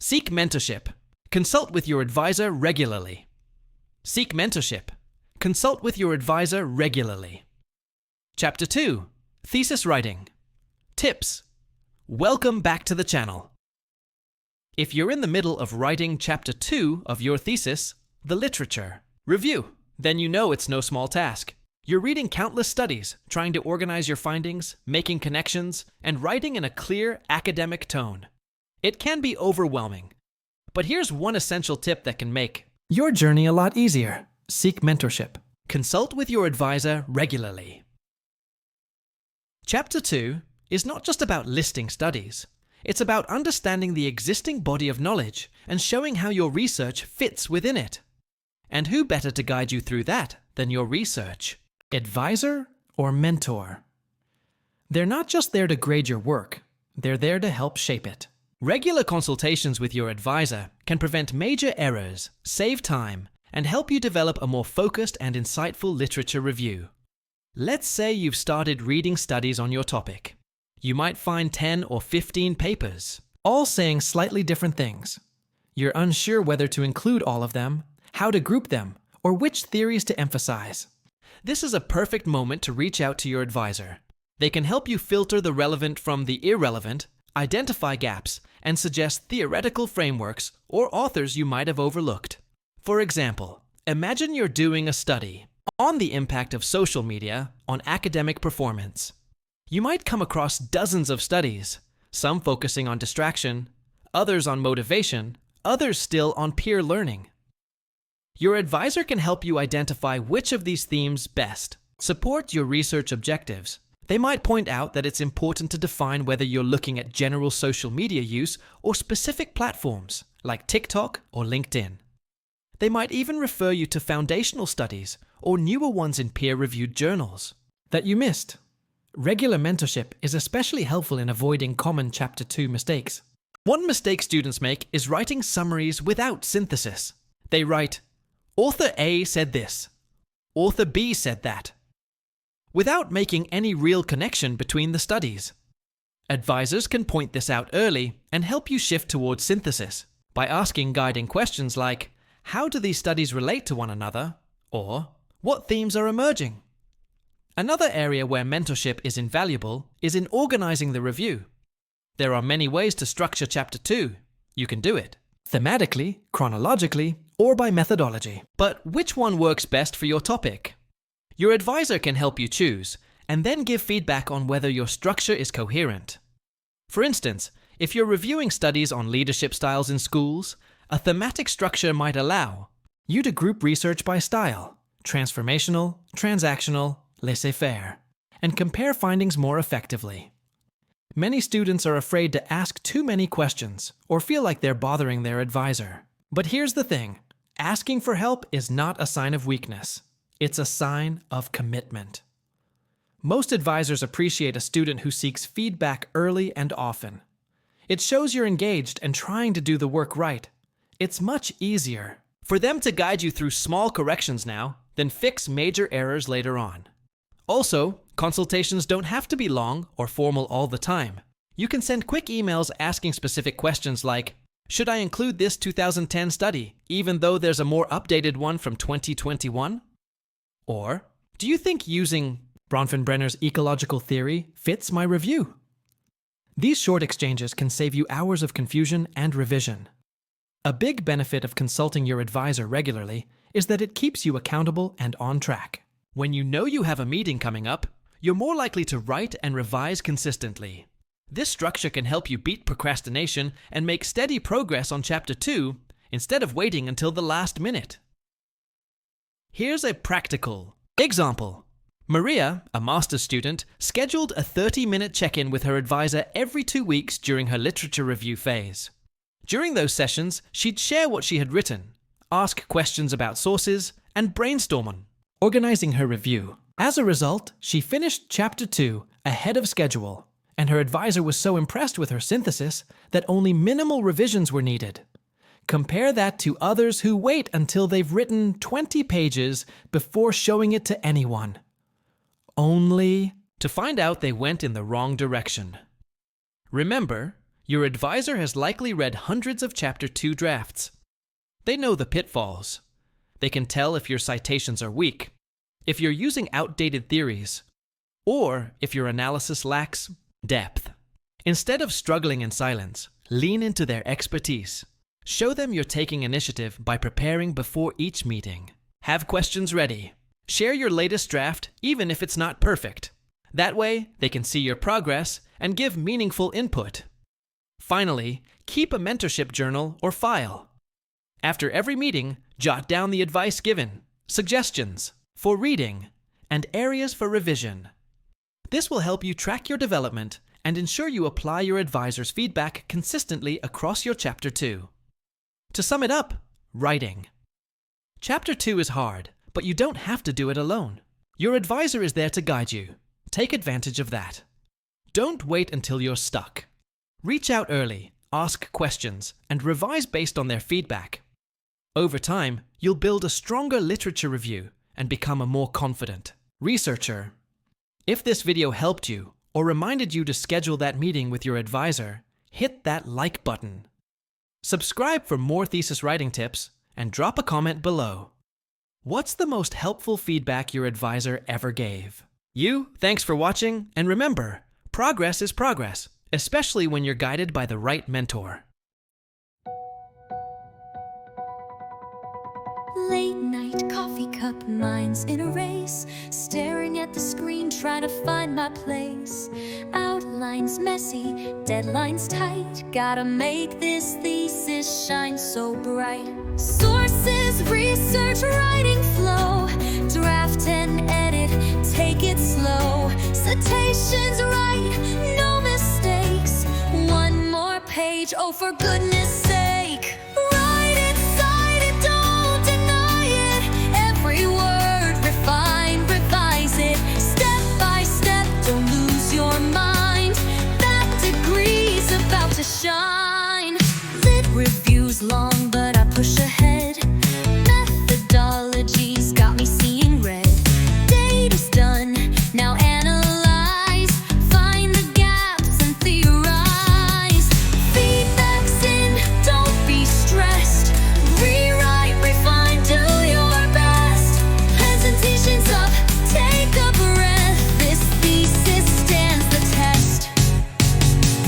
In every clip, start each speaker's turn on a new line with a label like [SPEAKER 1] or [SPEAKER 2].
[SPEAKER 1] Seek mentorship. Consult with your advisor regularly. Seek mentorship. Consult with your advisor regularly. Chapter 2. Thesis Writing. Tips. Welcome back to the channel. If you're in the middle of writing Chapter 2 of your thesis, the literature review, then you know it's no small task. You're reading countless studies, trying to organize your findings, making connections, and writing in a clear academic tone. It can be overwhelming, but here's one essential tip that can make your journey a lot easier. Seek mentorship. Consult with your advisor regularly. Chapter 2 is not just about listing studies. It's about understanding the existing body of knowledge and showing how your research fits within it. And who better to guide you through that than your research? Advisor or mentor? They're not just there to grade your work, they're there to help shape it. Regular consultations with your advisor can prevent major errors, save time, and help you develop a more focused and insightful literature review. Let's say you've started reading studies on your topic. You might find 10 or 15 papers, all saying slightly different things. You're unsure whether to include all of them, how to group them, or which theories to emphasize. This is a perfect moment to reach out to your advisor. They can help you filter the relevant from the irrelevant, identify gaps, and suggest theoretical frameworks or authors you might have overlooked. For example, imagine you're doing a study on the impact of social media on academic performance. You might come across dozens of studies, some focusing on distraction, others on motivation, others still on peer learning. Your advisor can help you identify which of these themes best support your research objectives. They might point out that it's important to define whether you're looking at general social media use or specific platforms like TikTok or LinkedIn. They might even refer you to foundational studies or newer ones in peer-reviewed journals that you missed. Regular mentorship is especially helpful in avoiding common Chapter 2 mistakes. One mistake students make is writing summaries without synthesis. They write, "Author A said this, Author B said that," without making any real connection between the studies. Advisors can point this out early and help you shift towards synthesis by asking guiding questions like, "How do these studies relate to one another?" or "What themes are emerging?" Another area where mentorship is invaluable is in organizing the review. There are many ways to structure Chapter 2. You can do it thematically, chronologically, or by methodology. But which one works best for your topic? Your advisor can help you choose, and then give feedback on whether your structure is coherent. For instance, if you're reviewing studies on leadership styles in schools, a thematic structure might allow you to group research by style, transformational, transactional, laissez-faire, and compare findings more effectively. Many students are afraid to ask too many questions or feel like they're bothering their advisor. But here's the thing, asking for help is not a sign of weakness. It's a sign of commitment. Most advisors appreciate a student who seeks feedback early and often. It shows you're engaged and trying to do the work right. It's much easier for them to guide you through small corrections now than fix major errors later on. Also, consultations don't have to be long or formal all the time. You can send quick emails asking specific questions like, "Should I include this 2010 study, even though there's a more updated one from 2021? Or, do you think using Bronfenbrenner's ecological theory fits my review?" These short exchanges can save you hours of confusion and revision. A big benefit of consulting your advisor regularly is that it keeps you accountable and on track. When you know you have a meeting coming up, you're more likely to write and revise consistently. This structure can help you beat procrastination and make steady progress on Chapter 2 instead of waiting until the last minute. Here's a practical example. Maria, a master's student, scheduled a 30-minute check-in with her advisor every 2 weeks during her literature review phase. During those sessions, she'd share what she had written, ask questions about sources, and brainstorm on organizing her review. As a result, she finished Chapter 2 ahead of schedule, and her advisor was so impressed with her synthesis that only minimal revisions were needed. Compare that to others who wait until they've written 20 pages before showing it to anyone, only to find out they went in the wrong direction. Remember, Your advisor has likely read hundreds of Chapter 2 drafts. They know the pitfalls. They can tell if your citations are weak, if you're using outdated theories, or if your analysis lacks depth. Instead of struggling in silence, lean into their expertise. Show them you're taking initiative by preparing before each meeting. Have questions ready. Share your latest draft, even if it's not perfect. That way, they can see your progress and give meaningful input. Finally, keep a mentorship journal or file. After every meeting, jot down the advice given, suggestions for reading, and areas for revision. This will help you track your development and ensure you apply your advisor's feedback consistently across your Chapter 2. To sum it up, writing. Chapter 2 is hard, but you don't have to do it alone. Your advisor is there to guide you. Take advantage of that. Don't wait until you're stuck. Reach out early, ask questions, and revise based on their feedback. Over time, you'll build a stronger literature review and become a more confident researcher. If this video helped you or reminded you to schedule that meeting with your advisor, hit that like button. Subscribe for more thesis writing tips and drop a comment below. What's the most helpful feedback your advisor ever gave? Thanks for watching, and remember, progress is progress, especially when you're guided by the right mentor.
[SPEAKER 2] Late night coffee cup, minds in a race, staring at the screen, trying to find my place. Outlines messy, deadlines tight, gotta make this thesis shine so bright. Sources, research, writing flow, draft and edit, take it slow. Citations right, no mistakes, one more page, oh for goodness sake. Write it, cite it, don't deny it, every word refine, revise it, step by step, don't lose your mind, that degree's about to shine. Lit reviews long, but I push ahead, methodologies got me seeing red. Data's done, now analyze, find the gaps and theorize. Feedback's in, don't be stressed, rewrite, refine, do your best. Presentation's up, take a breath, this thesis stands the test.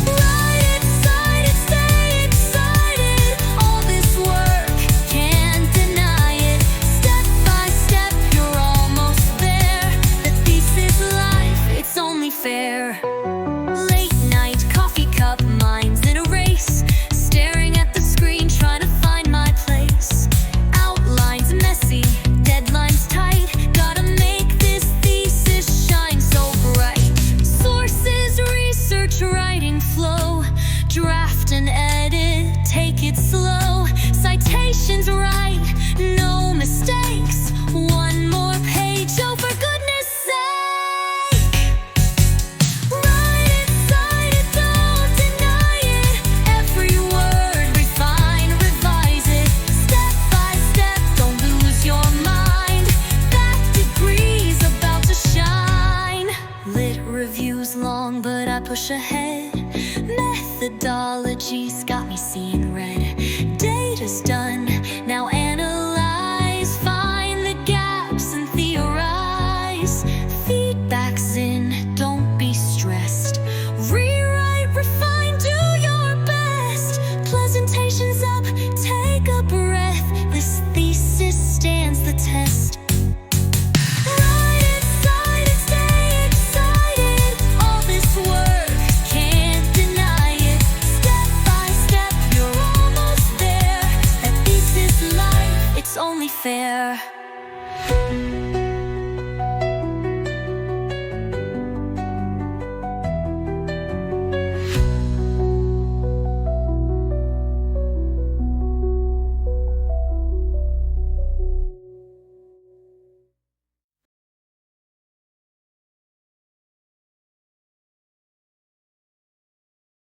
[SPEAKER 2] Write it, cite it, stay excited, all this work, can't deny it. Step by step, you're almost there, the thesis life, it's only fair. Late night coffee cup, minds in a race, staring at the screen, trying to find my place. Outlines messy, deadlines tight, gotta make this thesis shine so bright. Sources, research, writing flow, draft and edit, take it slow. Citations right,